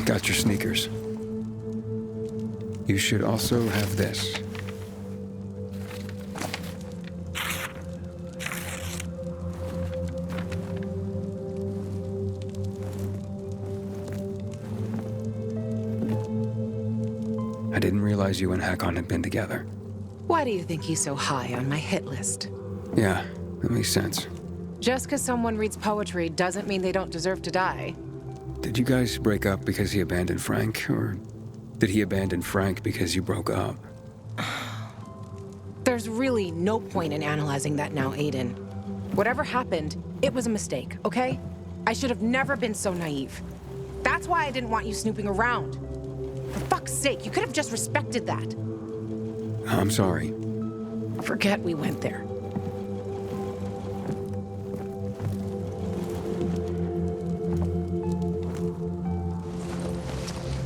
Got your sneakers. You should also have this. I didn't realize you and Hakon had been together. Why do you think he's so high on my hit list? Yeah, that makes sense. Just because someone reads poetry doesn't mean they don't deserve to die. Did you guys break up because he abandoned Frank, or did he abandon Frank because you broke up? There's really no point in analyzing that now, Aiden. Whatever happened, it was a mistake, okay? I should have never been so naive. That's why I didn't want you snooping around. For fuck's sake, you could have just respected that. I'm sorry. Forget we went there.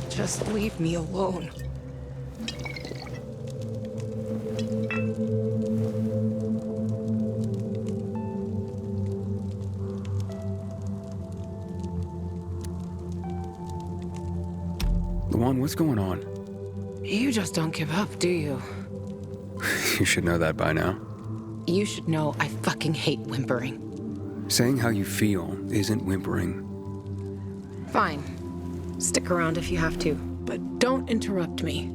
Just leave me alone. Luan, what's going on? You just don't give up, do you? You should know that by now. You should know I fucking hate whimpering. Saying how you feel isn't whimpering. Fine. Stick around if you have to, but don't interrupt me.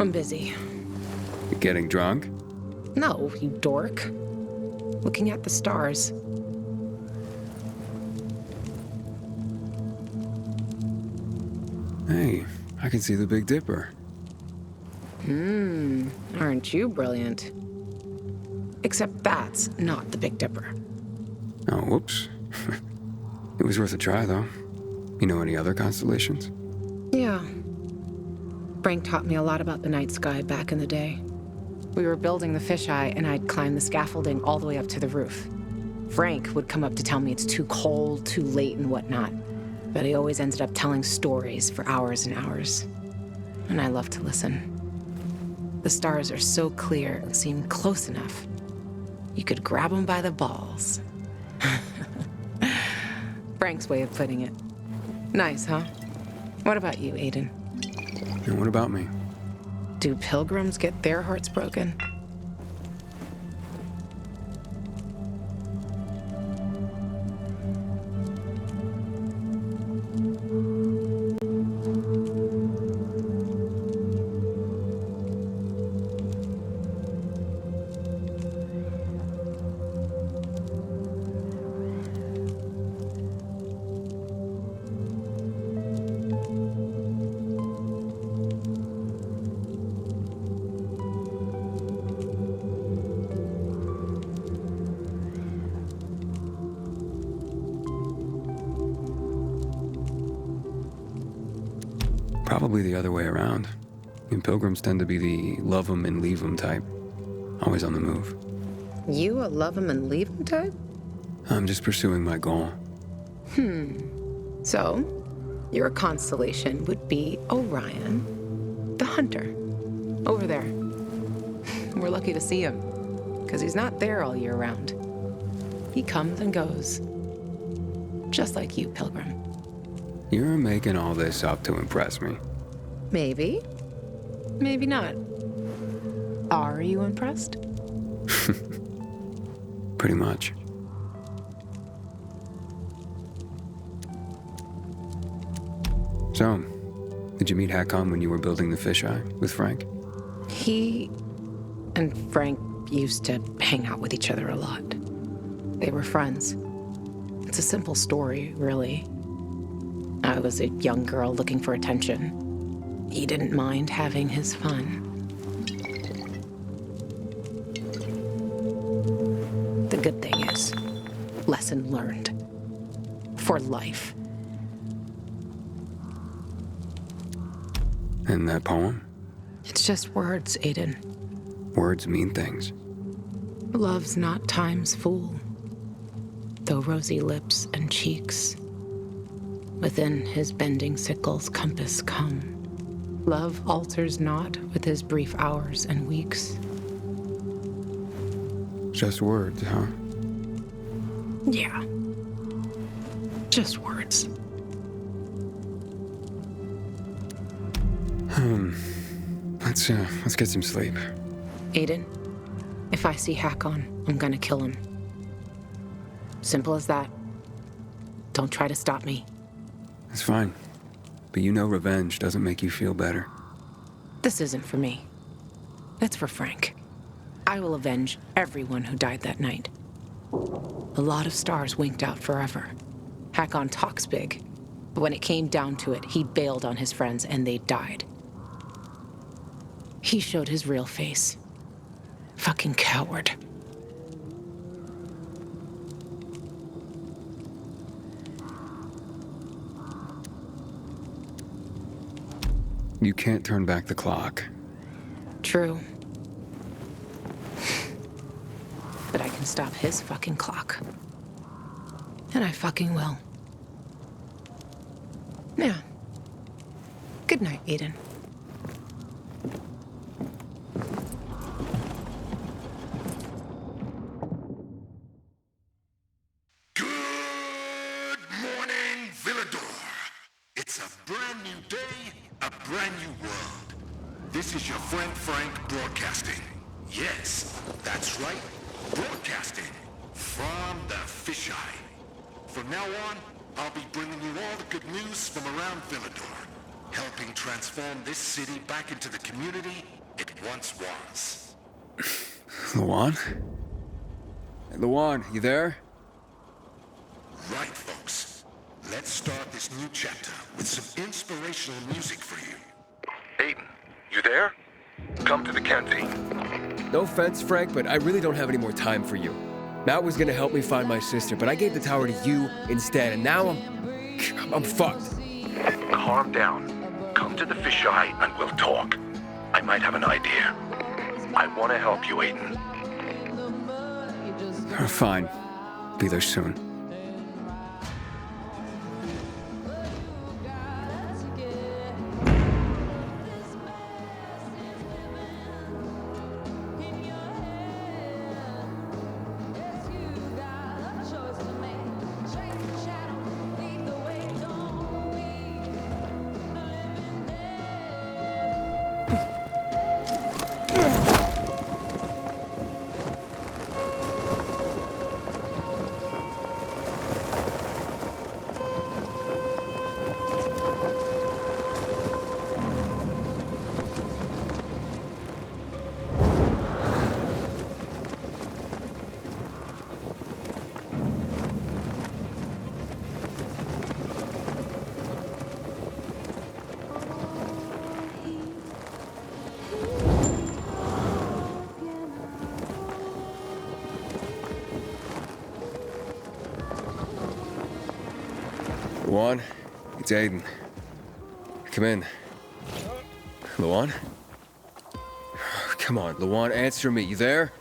I'm busy. You getting drunk? No, you dork. Looking at the stars. Hey, I can see the Big Dipper. Aren't you brilliant? Except that's not the Big Dipper. Oh, whoops. It was worth a try, though. You know any other constellations? Yeah. Frank taught me a lot about the night sky back in the day. We were building the fisheye, and I'd climb the scaffolding all the way up to the roof. Frank would come up to tell me it's too cold, too late, and whatnot. But he always ended up telling stories for hours and hours. And I love to listen. The stars are so clear and seem close enough. You could grab them by the balls. Frank's way of putting it. Nice, huh? What about you, Aiden? And what about me? Do pilgrims get their hearts broken? Probably the other way around. And pilgrims tend to be the love 'em and leave 'em type. Always on the move. You a love 'em and leave 'em type? I'm just pursuing my goal. So, your constellation would be Orion, the hunter, over there. We're lucky to see him, because he's not there all year round. He comes and goes, just like you, Pilgrim. You're making all this up to impress me. Maybe, maybe not. Are you impressed? Pretty much. So, did you meet Hakon when you were building the fisheye with Frank? He and Frank used to hang out with each other a lot. They were friends. It's a simple story, really. I was a young girl looking for attention. He didn't mind having his fun. The good thing is, lesson learned. For life. And that poem? It's just words, Aiden. Words mean things. Love's not time's fool, though rosy lips and cheeks within his bending sickle's compass come. Love alters not with his brief hours and weeks. Just words, huh? Yeah. Just words. Let's get some sleep. Aiden, if I see Hakon, I'm gonna kill him. Simple as that. Don't try to stop me. It's fine. But you know revenge doesn't make you feel better. This isn't for me. It's for Frank. I will avenge everyone who died that night. A lot of stars winked out forever. Hakon talks big, but when it came down to it, he bailed on his friends and they died. He showed his real face. Fucking coward. You can't turn back the clock. True. But I can stop his fucking clock. And I fucking will. Yeah. Good night, Aiden. Good morning, Villador. It's a brand new day, a brand new world. This is your friend Frank broadcasting. Yes, that's right, broadcasting from the fisheye. From now on, I'll be bringing you all the good news from around Villador, helping transform this city back into the community it once was. Luan? Hey, Luan, you there? Right, folks. Let's start this new chapter with some inspirational music for you. Aiden, you there? Come to the canteen. No offense, Frank, but I really don't have any more time for you. Matt was gonna help me find my sister, but I gave the tower to you instead, and now I'm fucked. Calm down. Come to the fisheye and we'll talk. I might have an idea. I want to help you, Aiden. Fine. Be there soon. Luan, it's Aiden. Come in. Luan? Come on, Luan, answer me. You there?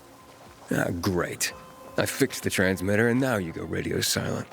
Ah, great. I fixed the transmitter, and now you go radio silent.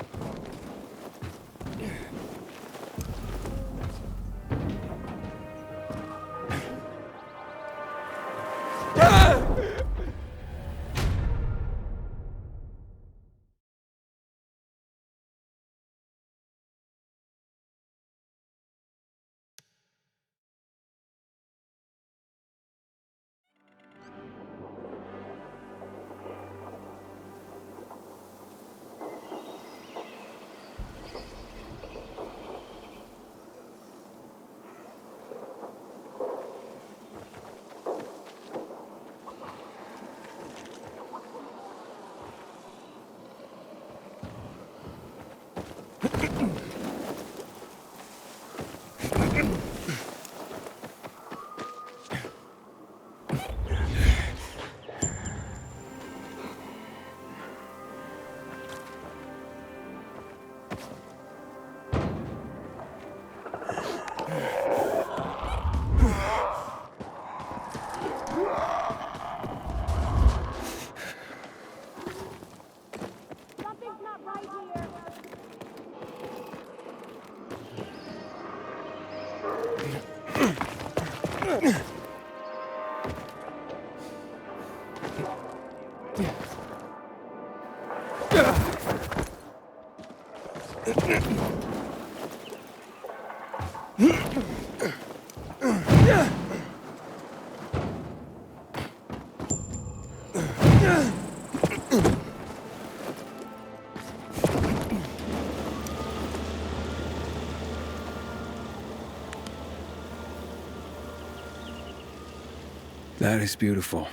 That is beautiful.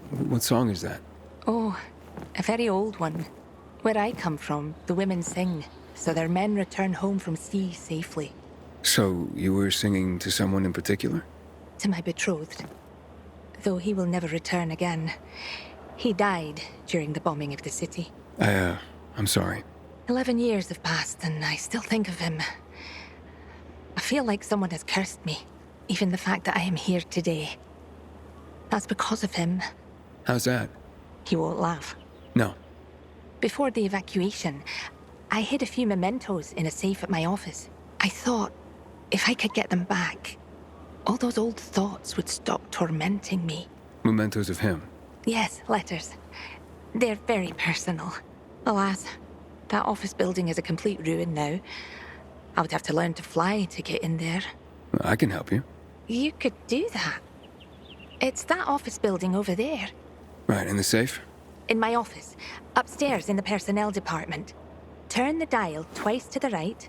What song is that? Oh, a very old one. Where I come from, the women sing, so their men return home from sea safely. So, you were singing to someone in particular? To my betrothed. Though he will never return again. He died during the bombing of the city. I'm sorry. 11 years have passed and I still think of him. I feel like someone has cursed me. Even the fact that I am here today. That's because of him. How's that? He won't laugh. No. Before the evacuation, I hid a few mementos in a safe at my office. I thought, if I could get them back, all those old thoughts would stop tormenting me. Mementos of him? Yes, letters. They're very personal. Alas, that office building is a complete ruin now. I would have to learn to fly to get in there. I can help you. You could do that. It's that office building over there. Right, in the safe? In my office. Upstairs in the personnel department. Turn the dial twice to the right,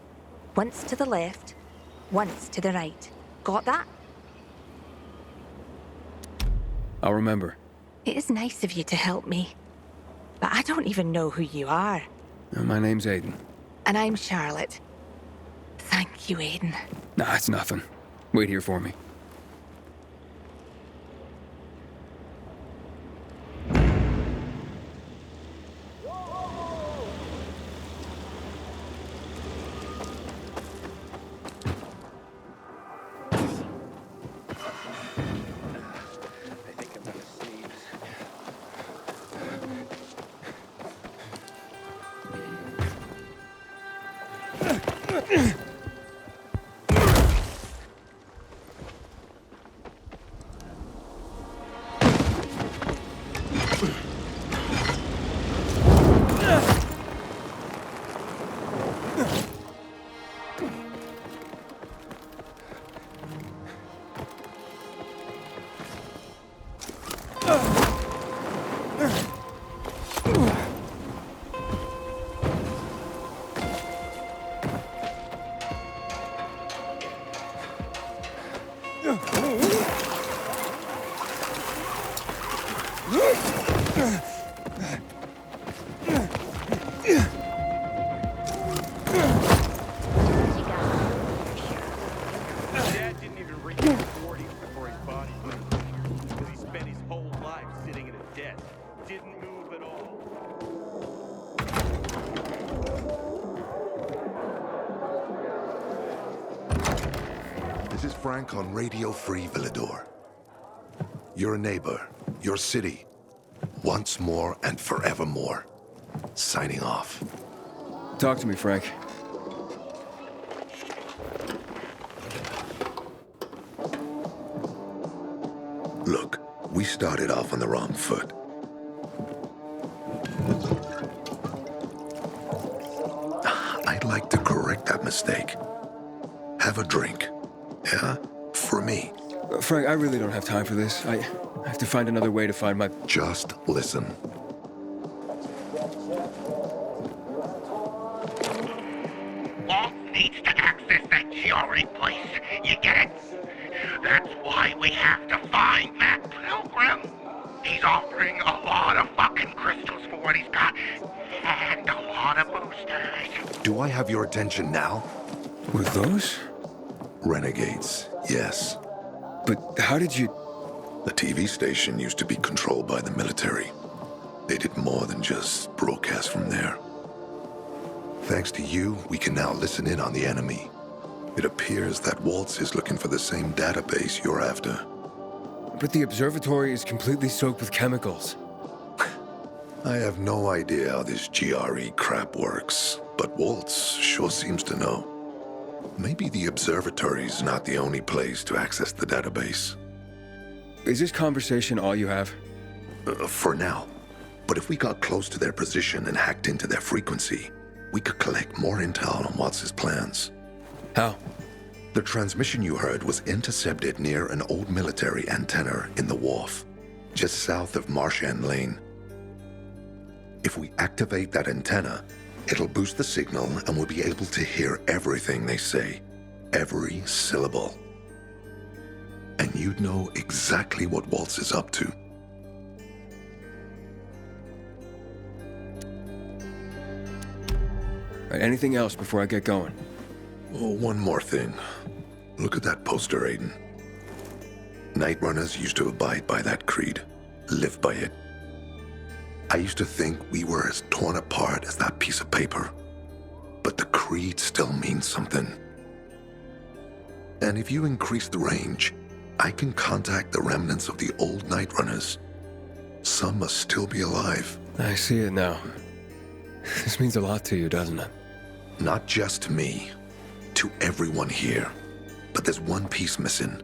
once to the left, once to the right. Got that? I'll remember. It is nice of you to help me. But I don't even know who you are. My name's Aiden. And I'm Charlotte. Thank you, Aiden. Nah, it's nothing. Wait here for me. Dad didn't even reach his 40s before his body moved. Because he spent his whole life sitting in a desk. Didn't move at all. This is Frank on Radio Free Villador. Your neighbor, your city, once more and forevermore. Signing off. Talk to me, Frank. Look, we started off on the wrong foot. I'd like to correct that mistake. Have a drink. Yeah? For me. Frank, I really don't have time for this. I have to find another way to find my... Just listen. Walt needs to access that GRE place. You get it? That's why we have to find Matt Pilgrim. He's offering a lot of fucking crystals for what he's got. And a lot of boosters. Do I have your attention now? With those? Renegades, yes. But how did you... The TV station used to be controlled by the military. They did more than just broadcast from there. Thanks to you, we can now listen in on the enemy. It appears that Waltz is looking for the same database you're after. But the observatory is completely soaked with chemicals. I have no idea how this GRE crap works, but Waltz sure seems to know. Maybe the observatory's not the only place to access the database. Is this conversation all you have? For now. But if we got close to their position and hacked into their frequency, we could collect more intel on Watts's plans. How? The transmission you heard was intercepted near an old military antenna in the wharf, just south of Marchand Lane. If we activate that antenna, it'll boost the signal and we'll be able to hear everything they say. Every syllable. and you'd know exactly what Waltz is up to. Right, anything else before I get going? Oh, one more thing. Look at that poster, Aiden. Nightrunners used to abide by that creed, live by it. I used to think we were as torn apart as that piece of paper. But the creed still means something. And if you increase the range, I can contact the remnants of the old Nightrunners. Some must still be alive. I see it now. This means a lot to you, doesn't it? Not just to me, to everyone here. But there's one piece missing.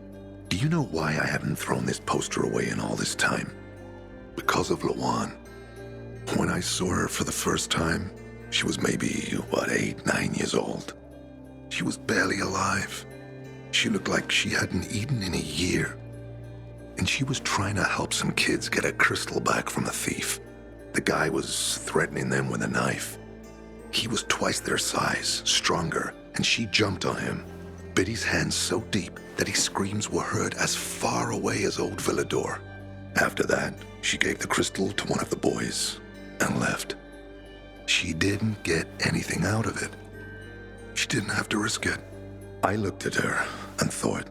Do you know why I haven't thrown this poster away in all this time? Because of Lawan. When I saw her for the first time, she was maybe, 8, 9 years old. She was barely alive. She looked like she hadn't eaten in a year. And she was trying to help some kids get a crystal back from the thief. The guy was threatening them with a knife. He was twice their size, stronger, and she jumped on him, bit his hands so deep that his screams were heard as far away as old Villador. After that, she gave the crystal to one of the boys and left. She didn't get anything out of it. She didn't have to risk it. I looked at her and thought,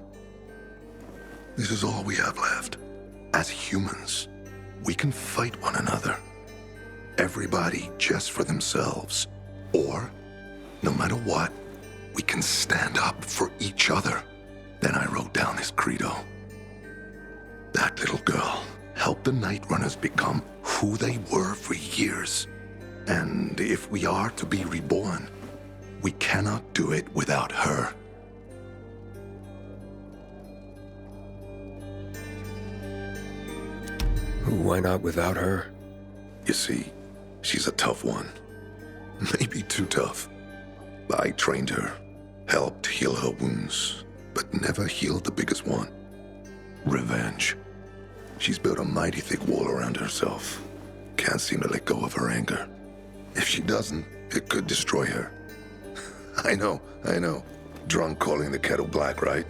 this is all we have left. As humans, we can fight one another. Everybody just for themselves. Or, no matter what, we can stand up for each other. Then I wrote down this credo. That little girl helped the Nightrunners become who they were for years. And if we are to be reborn, we cannot do it without her. Why not without her? You see, she's a tough one. Maybe too tough. I trained her, helped heal her wounds, but never healed the biggest one. Revenge. She's built a mighty thick wall around herself. Can't seem to let go of her anger. If she doesn't, it could destroy her. I know. Drunk calling the kettle black, right?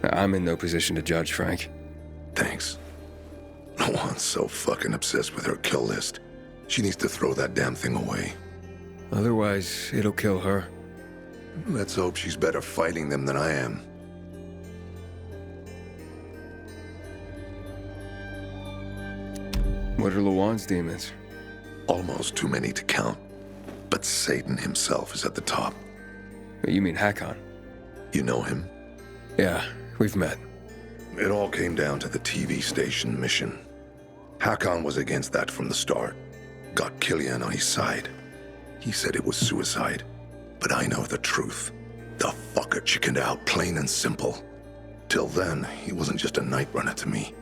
I'm in no position to judge, Frank. Thanks. Lawan's so fucking obsessed with her kill list. She needs to throw that damn thing away. Otherwise, it'll kill her. Let's hope she's better fighting them than I am. What are Lawan's demons? Almost too many to count. But Satan himself is at the top. You mean Hakon? You know him? Yeah, we've met. It all came down to the TV station mission. Hakon was against that from the start. Got Killian on his side. He said it was suicide. But I know the truth. The fucker chickened out, plain and simple. Till then, he wasn't just a night runner to me.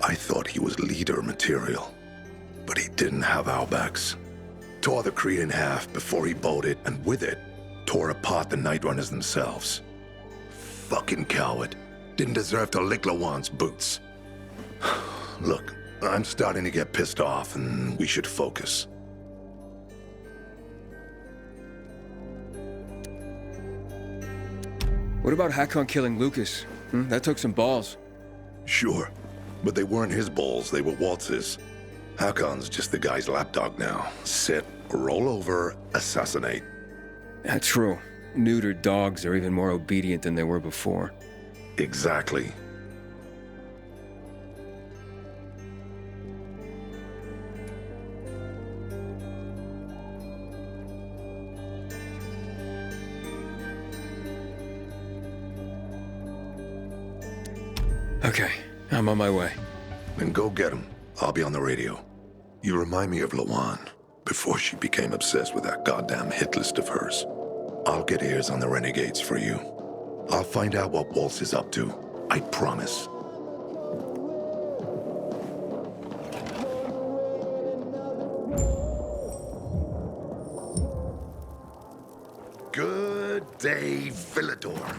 I thought he was leader material. But he didn't have our backs. Tore the Creed in half before he bolted, and with it, tore apart the Night Runners themselves. Fucking coward. Didn't deserve to lick Lawan's boots. Look, I'm starting to get pissed off, and we should focus. What about Hakon killing Lucas? That took some balls. Sure, but they weren't his balls, they were Waltz's. Hakon's just the guy's lapdog now. Sit, roll over, assassinate. That's true. Neutered dogs are even more obedient than they were before. Exactly. Okay, I'm on my way. Then go get him. I'll be on the radio. You remind me of Lawan, before she became obsessed with that goddamn hit list of hers. I'll get ears on the renegades for you. I'll find out what Waltz is up to. I promise. Good day, Villador.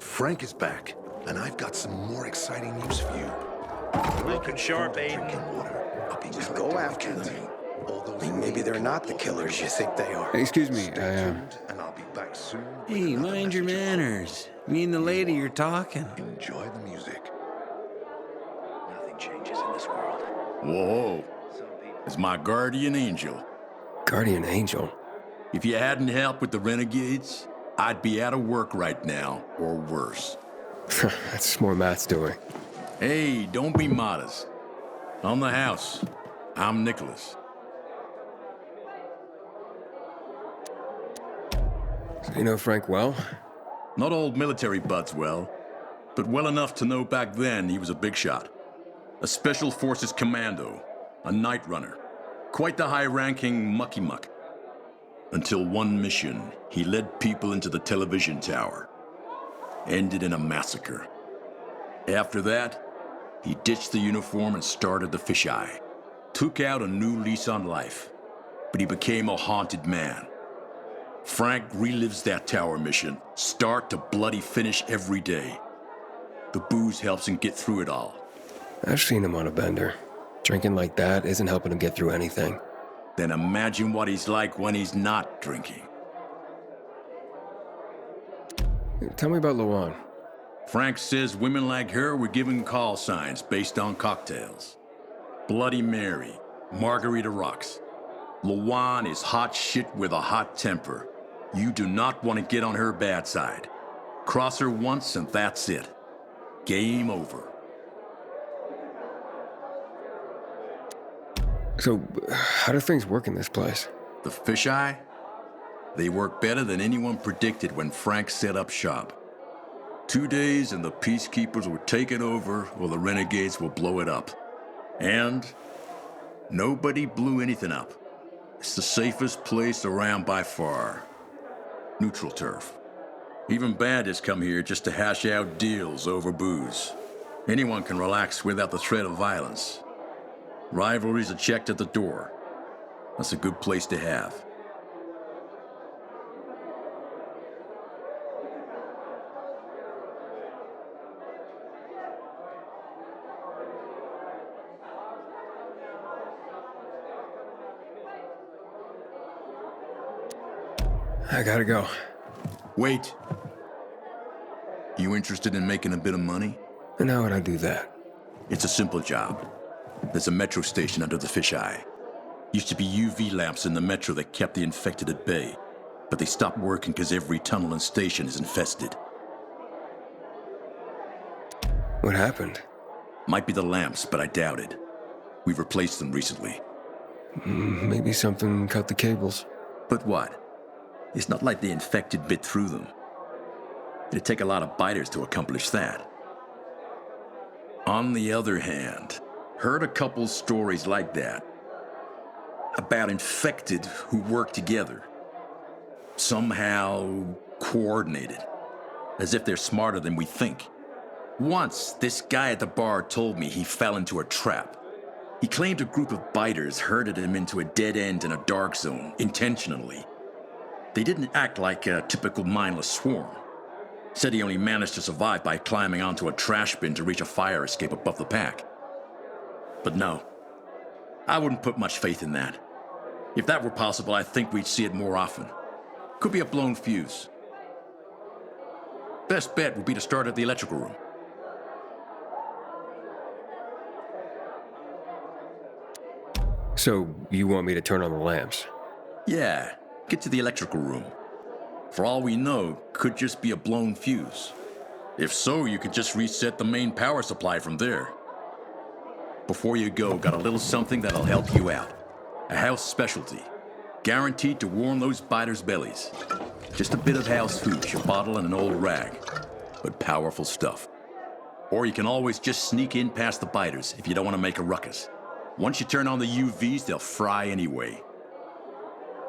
Frank is back, and I've got some more exciting news for you. Looking sharp, Aiden. Just go after them. Maybe they're not the killers you think they are. Hey, excuse me, And I'll be back soon. Hey, mind your manners. Me and the lady are talking. Enjoy the music. make changes in this world. Whoa. It's my guardian angel. Guardian Angel? If you hadn't helped with the renegades, I'd be out of work right now, or worse. That's more Matt's doing. Hey, don't be modest. On the house, I'm Nicholas. So you know Frank well? Not old military buds well, but well enough to know back then he was a big shot. A Special Forces commando, a Nightrunner. Quite the high-ranking mucky-muck. Until one mission, he led people into the television tower. Ended in a massacre. After that, he ditched the uniform and started the fisheye. Took out a new lease on life, but he became a haunted man. Frank relives that tower mission, start to bloody finish every day. The booze helps him get through it all. I've seen him on a bender. Drinking like that isn't helping him get through anything. Then imagine what he's like when he's not drinking. Tell me about Luan. Frank says women like her were given call signs based on cocktails. Bloody Mary, Margarita Rocks. Luan is hot shit with a hot temper. You do not want to get on her bad side. Cross her once and that's it. Game over. So, how do things work in this place? The fisheye? They work better than anyone predicted when Frank set up shop. 2 days and the peacekeepers will take it over or the renegades will blow it up. And nobody blew anything up. It's the safest place around by far. Neutral turf. Even bandits come here just to hash out deals over booze. Anyone can relax without the threat of violence. Rivalries are checked at the door. That's a good place to have. I gotta go. Wait. You interested in making a bit of money? And how would I do that? It's a simple job. There's a metro station under the fisheye. Used to be UV lamps in the metro that kept the infected at bay, but they stopped working because every tunnel and station is infested. What happened? Might be the lamps, but I doubt it. We've replaced them recently. Maybe something cut the cables. But what? It's not like the infected bit through them. It'd take a lot of biters to accomplish that. On the other hand, heard a couple stories like that. About infected who work together. Somehow coordinated. As if they're smarter than we think. Once, this guy at the bar told me he fell into a trap. He claimed a group of biters herded him into a dead end in a dark zone, intentionally. They didn't act like a typical mindless swarm. Said he only managed to survive by climbing onto a trash bin to reach a fire escape above the pack. But no, I wouldn't put much faith in that. If that were possible, I think we'd see it more often. Could be a blown fuse. Best bet would be to start at the electrical room. So, you want me to turn on the lamps? Yeah, get to the electrical room. For all we know, could just be a blown fuse. If so, you could just reset the main power supply from there. Before you go, got a little something that'll help you out. A house specialty. Guaranteed to warm those biters' bellies. Just a bit of house hooch, a bottle and an old rag. But powerful stuff. Or you can always just sneak in past the biters if you don't want to make a ruckus. Once you turn on the UVs, they'll fry anyway.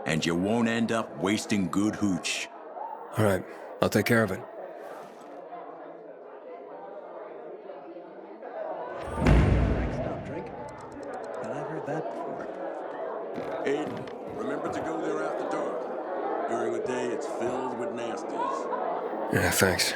And you won't end up wasting good hooch. All right, I'll take care of it. Stop drinking. And I've heard that before. Aiden, remember to go there after dark. During the day, it's filled with nasties. Yeah, thanks.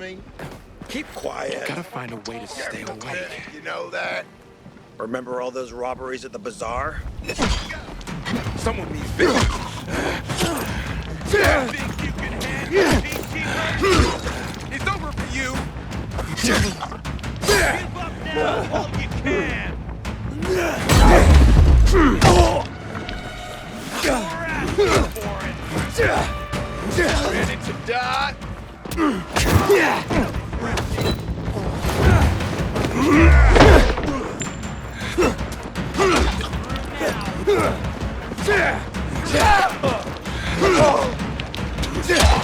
me? Keep quiet. Gotta find a way to stay awake. You know that? Remember all those robberies at the bazaar? Someone needs this. Think you can handle PG? It's over for you. Give up now while you can. You're asking for it. Ready to die?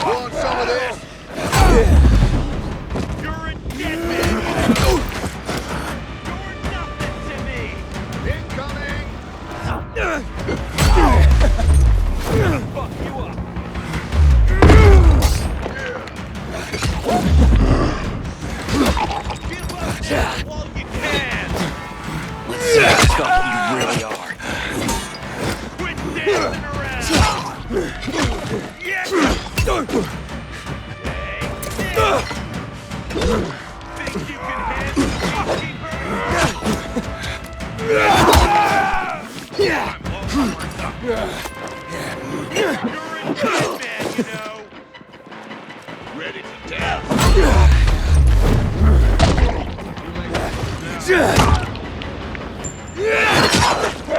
Want some of this? You're a dead man. You're nothing to me. Incoming! Fuck you up. Give up now while you can. Let's see how tough you really are. Quit dancing around. Yes. Think you can handle You're a dead man, you know. Ready to dance.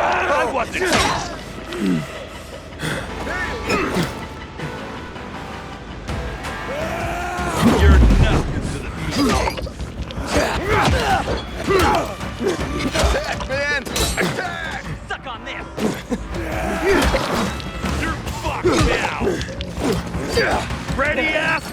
I wasn't. You're nothing to the Attack, man! Attack! Suck on this. You're fucked now. Ready, ass?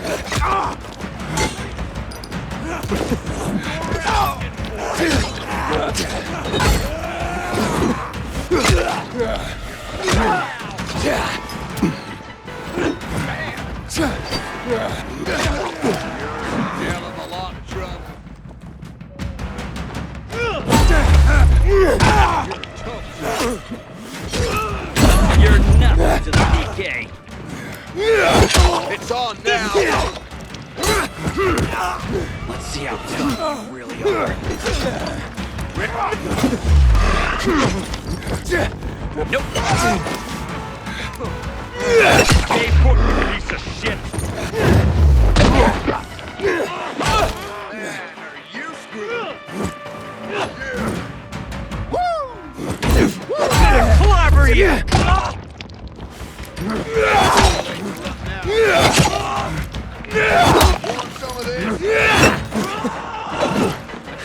Hell of a lot of trouble. You're nothing to the DK. It's on now! Let's see how tough you really are. Nope. Stay put, you piece of shit. Man, are you screwed? Clobber you. Want some of this?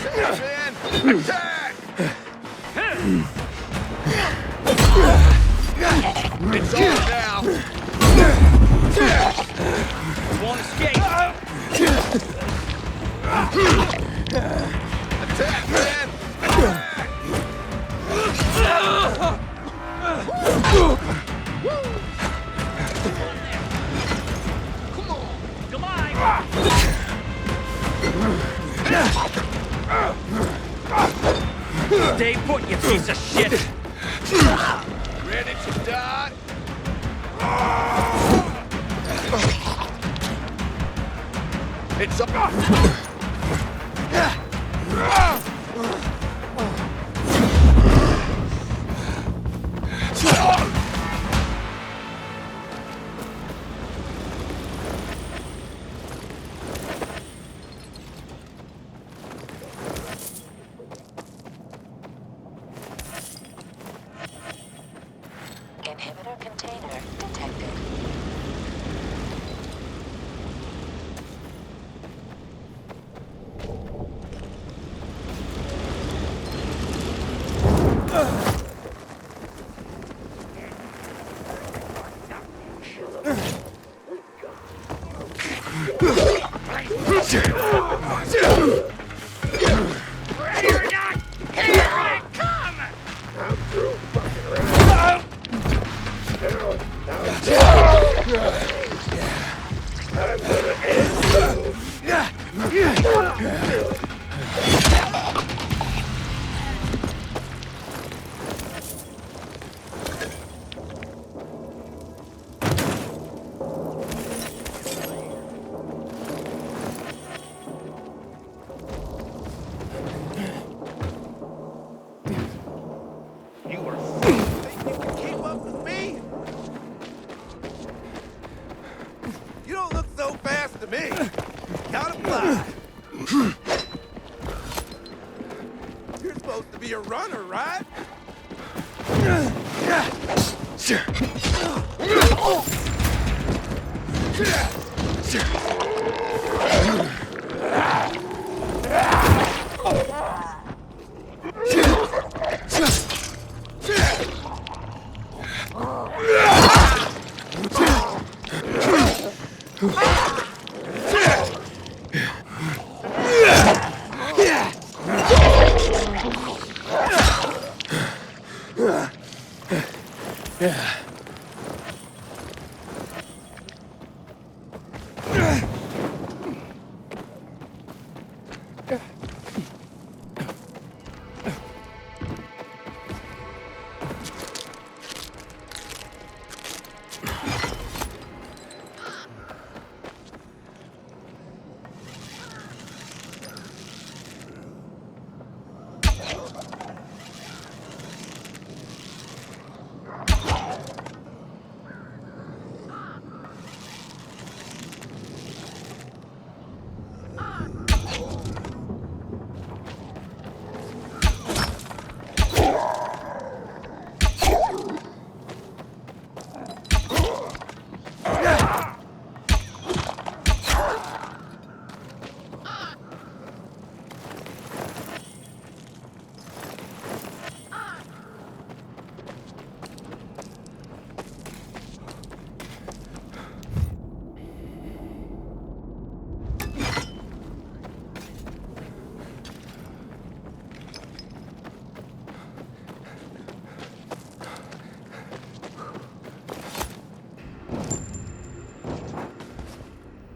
Attack, man! Attack! It's on now! Won't escape. Attack, man! Attack! Come on. Stay put, you piece of shit. Ready to die? It's up. Inhibitor container detected. You're supposed to be a runner, right?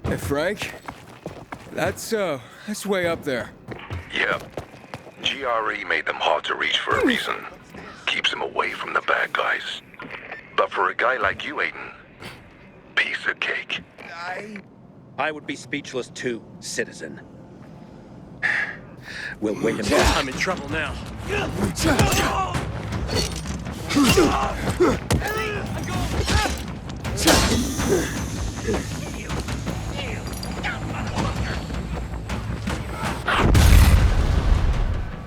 Hey, Frank? That's way up there. Yep. GRE made them hard to reach for a reason. Keeps them away from the bad guys. But for a guy like you, Aiden, piece of cake. I would be speechless too, citizen. We'll wait him up. I'm in trouble now.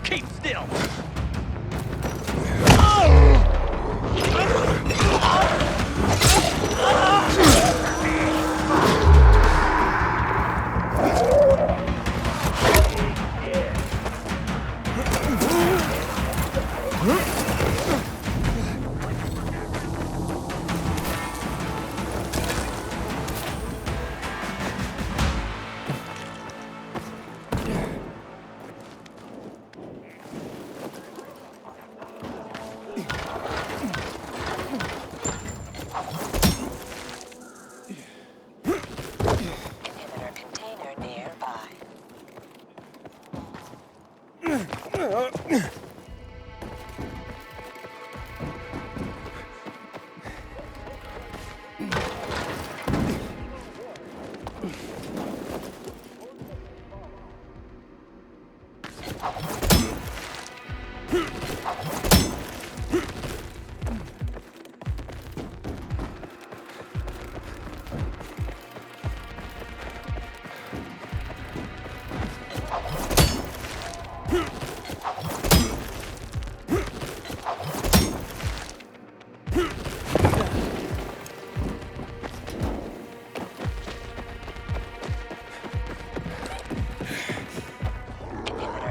Keep still! Inhibitor container nearby. Inhibitor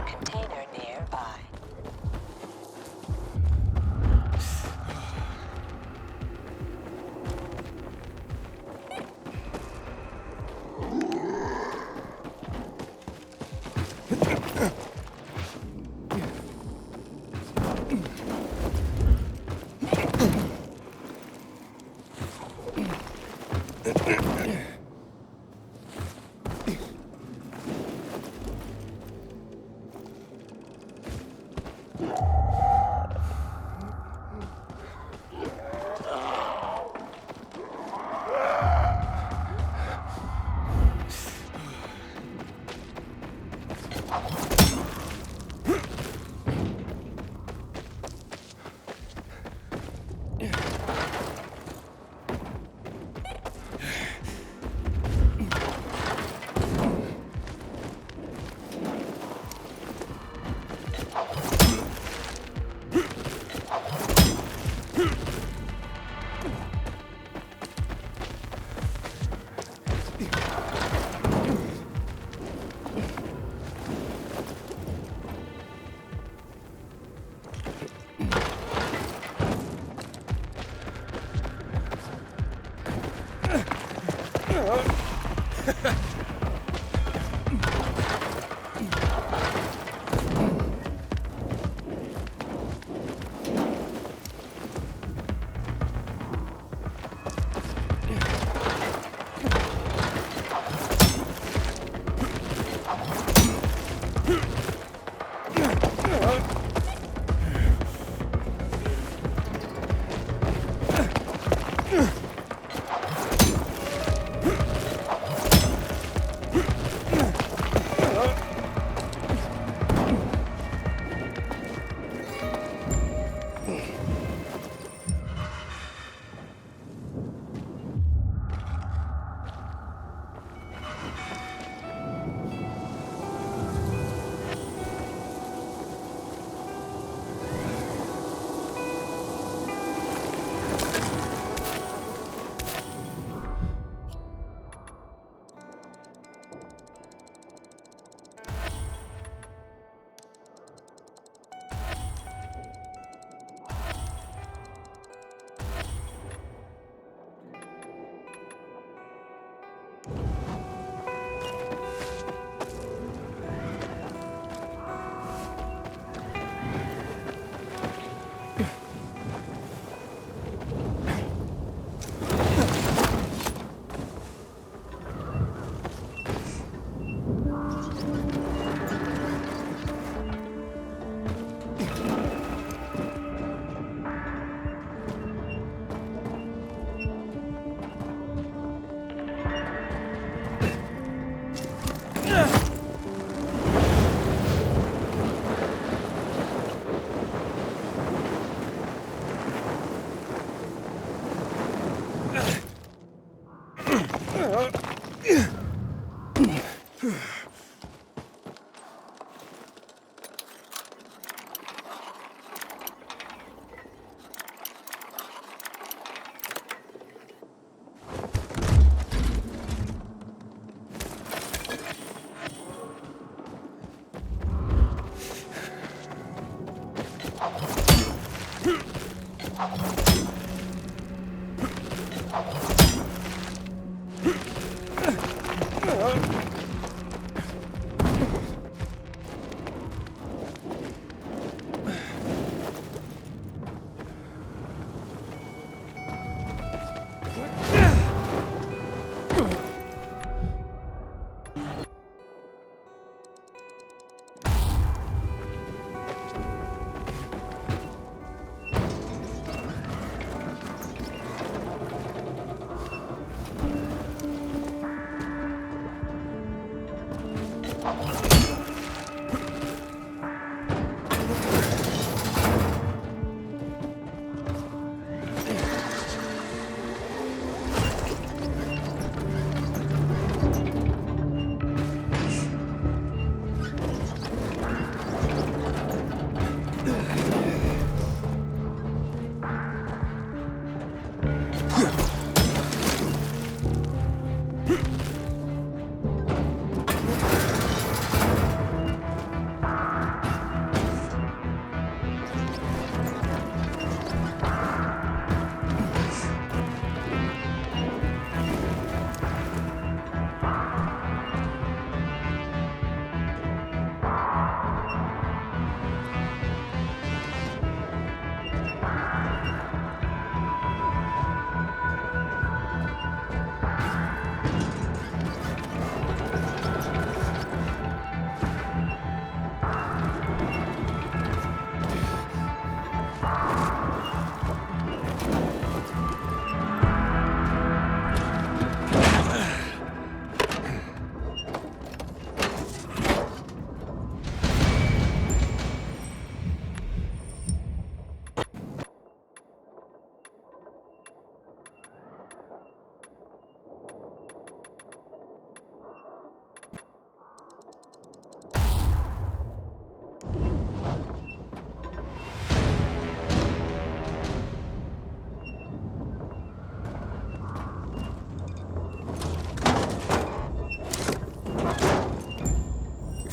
container nearby.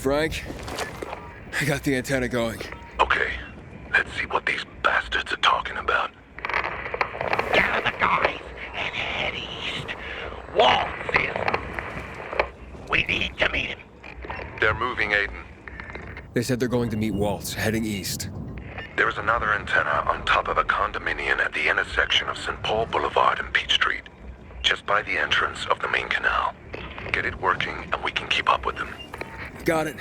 Frank, I got the antenna going. Okay, let's see what these bastards are talking about. Gather the guys and head east. Waltz They said they're going to meet Waltz, heading east. There's another antenna on top of a condominium at the intersection of St. Paul Boulevard and Peach Street, just by the entrance of the main canal. Get it working and we can keep up with them. Got it.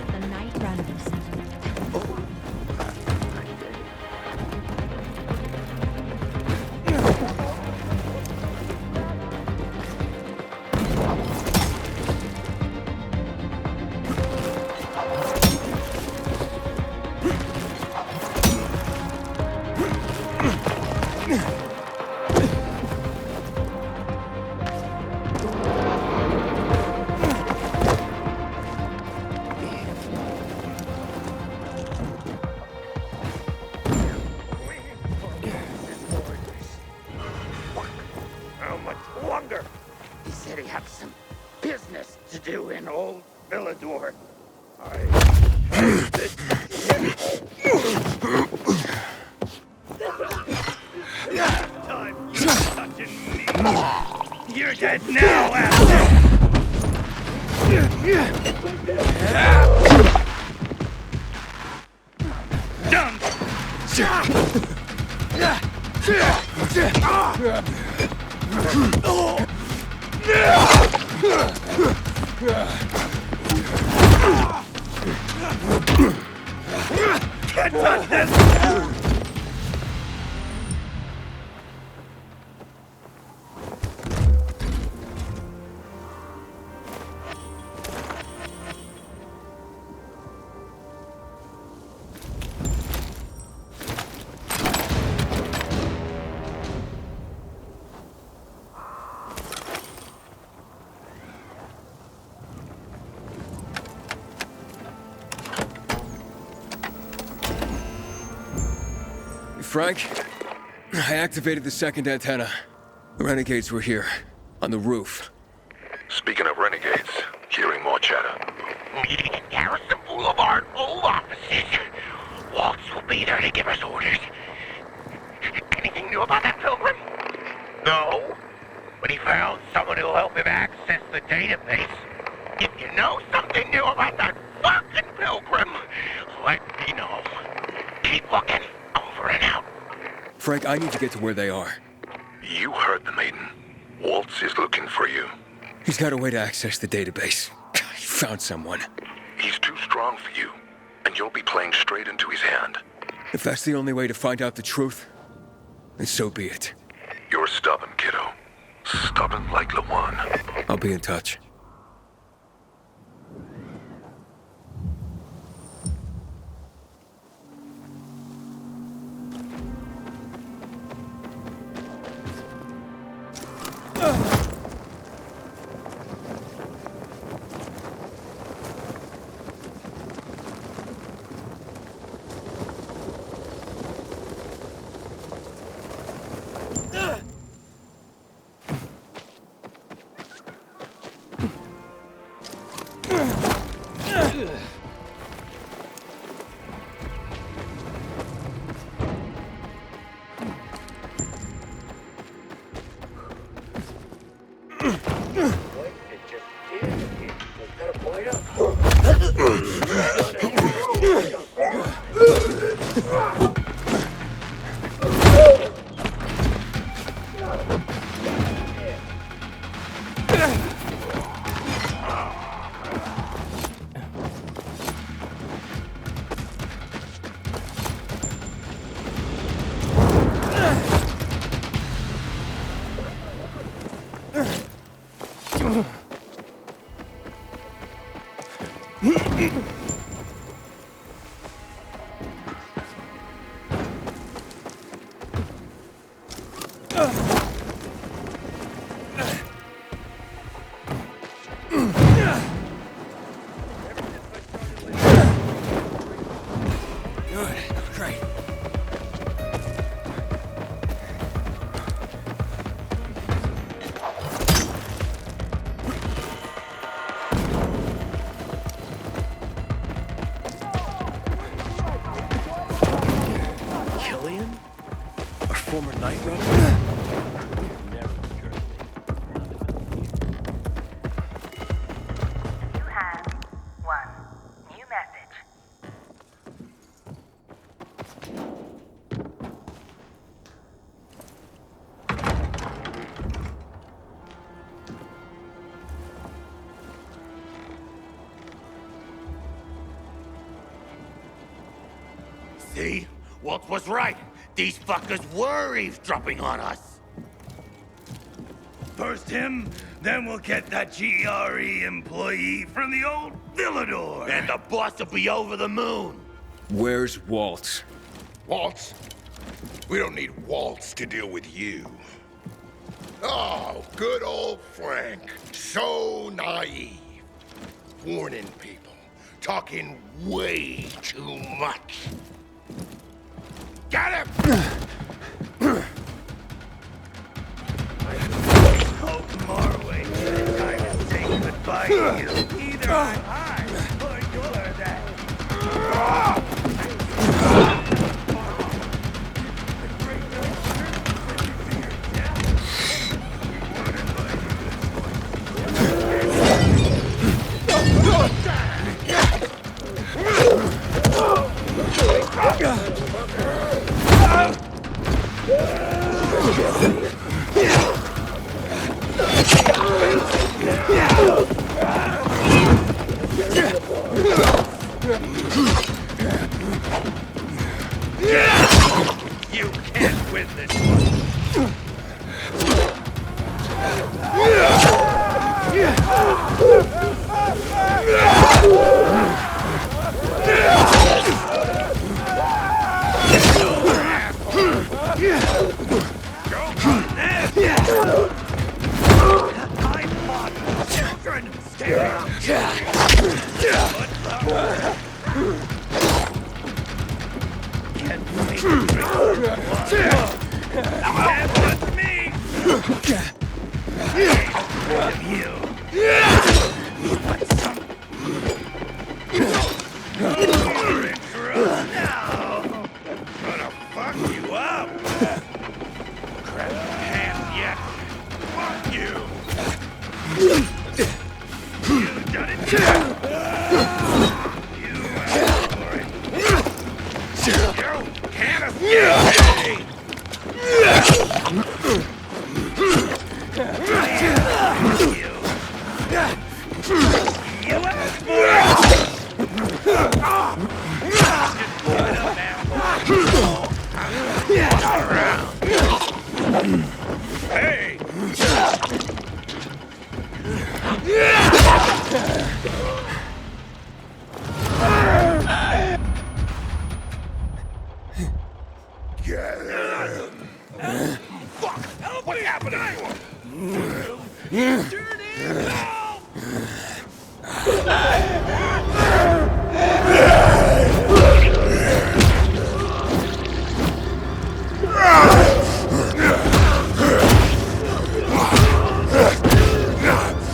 The Nightrunners. How much longer? He said he had some business to do in old Villador. Last time you were touching me. You're dead now, asshole! Done! Can't touch this! Frank, I activated the second antenna. The renegades were here, on the roof. Speaking of renegades, hearing more chatter. Meeting in Garrison Boulevard, old offices. Waltz will be there to give us orders. Anything new about that pilgrim? No. But he found someone who'll help him access the database. If you know something new about that fucking pilgrim, let me know. Keep looking. Over and out. Frank, I need to get to where they are. You heard the maiden. Waltz is looking for you. He's got a way to access the database. He found someone. He's too strong for you, and you'll be playing straight into his hand. If that's the only way to find out the truth, then so be it. You're stubborn, kiddo. Stubborn like Lawan. I'll be in touch. Former Nightrunners? You have one new message. See? Walt was right. These fuckers were eavesdropping on us. First him, then we'll get that GRE employee from the old Villador. And the boss will be over the moon. Where's Walt? Waltz? We don't need Waltz to deal with you. Oh, good old Frank. So naive. Warning people. Talking way too much. Got him! Hope Marway had time to say goodbye to you. Either I'm high or you're that. You can't win this one. I'm modern children staring. Can't wait to that was me! You. What's some? You're in trouble now. Gonna fuck you up. Grab your hand yet. Fuck you. You done it too. You asked for it. You can't escape me. You asked for it! Just give it up, man. Fuck! Help What's happening? Turn in now!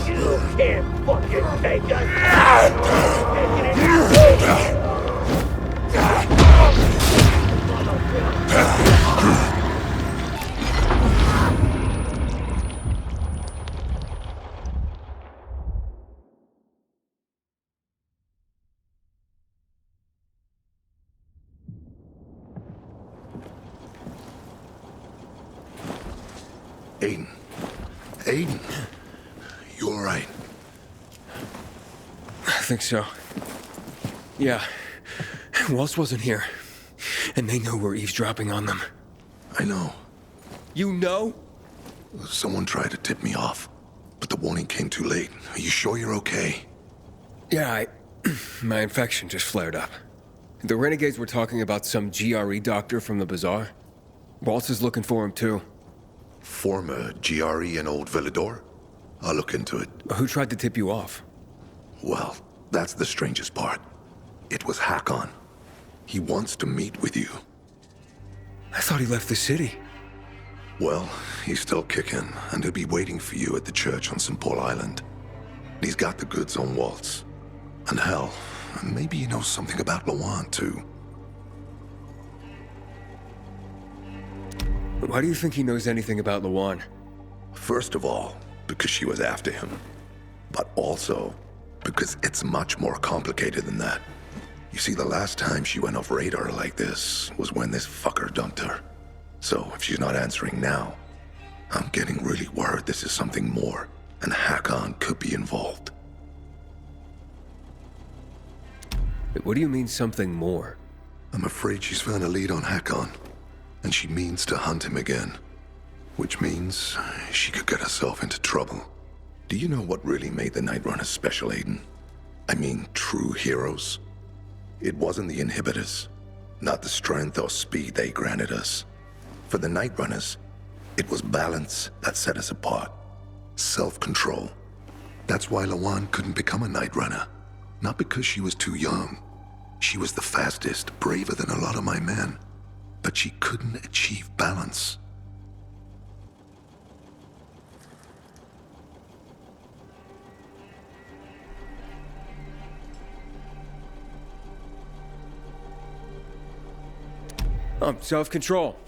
You can't fucking take us! Taking it out! Aiden. Aiden. You alright? I think so. Yeah. Waltz wasn't here. And they know we're eavesdropping on them. I know. You know? Someone tried to tip me off, but the warning came too late. Are you sure you're okay? Yeah, my infection just flared up. The renegades were talking about some GRE doctor from the bazaar. Waltz is looking for him too. Former GRE in Old Villador? I'll look into it. Who tried to tip you off? Well, that's the strangest part. It was Hakon. He wants to meet with you. I thought he left the city. Well, he's still kicking, and he'll be waiting for you at the church on St. Paul Island. He's got the goods on Waltz. And hell, maybe he knows something about Lawan, too. Why do you think he knows anything about Lawan? First of all, because she was after him. But also, because it's much more complicated than that. You see, the last time she went off radar like this was when this fucker dumped her. So, if she's not answering now, I'm getting really worried this is something more, and Hakon could be involved. What do you mean, something more? I'm afraid she's found a lead on Hakon, and she means to hunt him again. Which means she could get herself into trouble. Do you know what really made the Nightrunners special, Aiden? I mean, true heroes? It wasn't the inhibitors, not the strength or speed they granted us. For the Nightrunners, it was balance that set us apart. Self-control. That's why Lawan couldn't become a Nightrunner. Not because she was too young. She was the fastest, braver than a lot of my men. But she couldn't achieve balance. Self-control.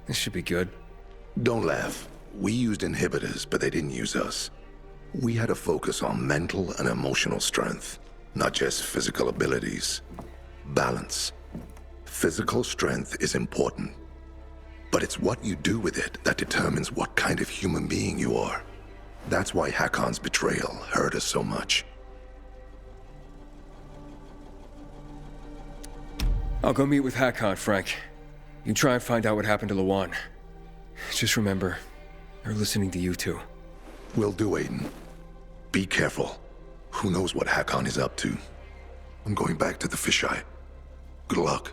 This should be good. Don't laugh. We used inhibitors, but they didn't use us. We had to focus on mental and emotional strength, not just physical abilities. Balance. Physical strength is important, but it's what you do with it that determines what kind of human being you are. That's why Hakon's betrayal hurt us so much. I'll go meet with Hakon, Frank. You try and find out what happened to Lawan. Just remember, they're listening to you too. Will do, Aiden. Be careful. Who knows what Hakon is up to? I'm going back to the fisheye. Good luck.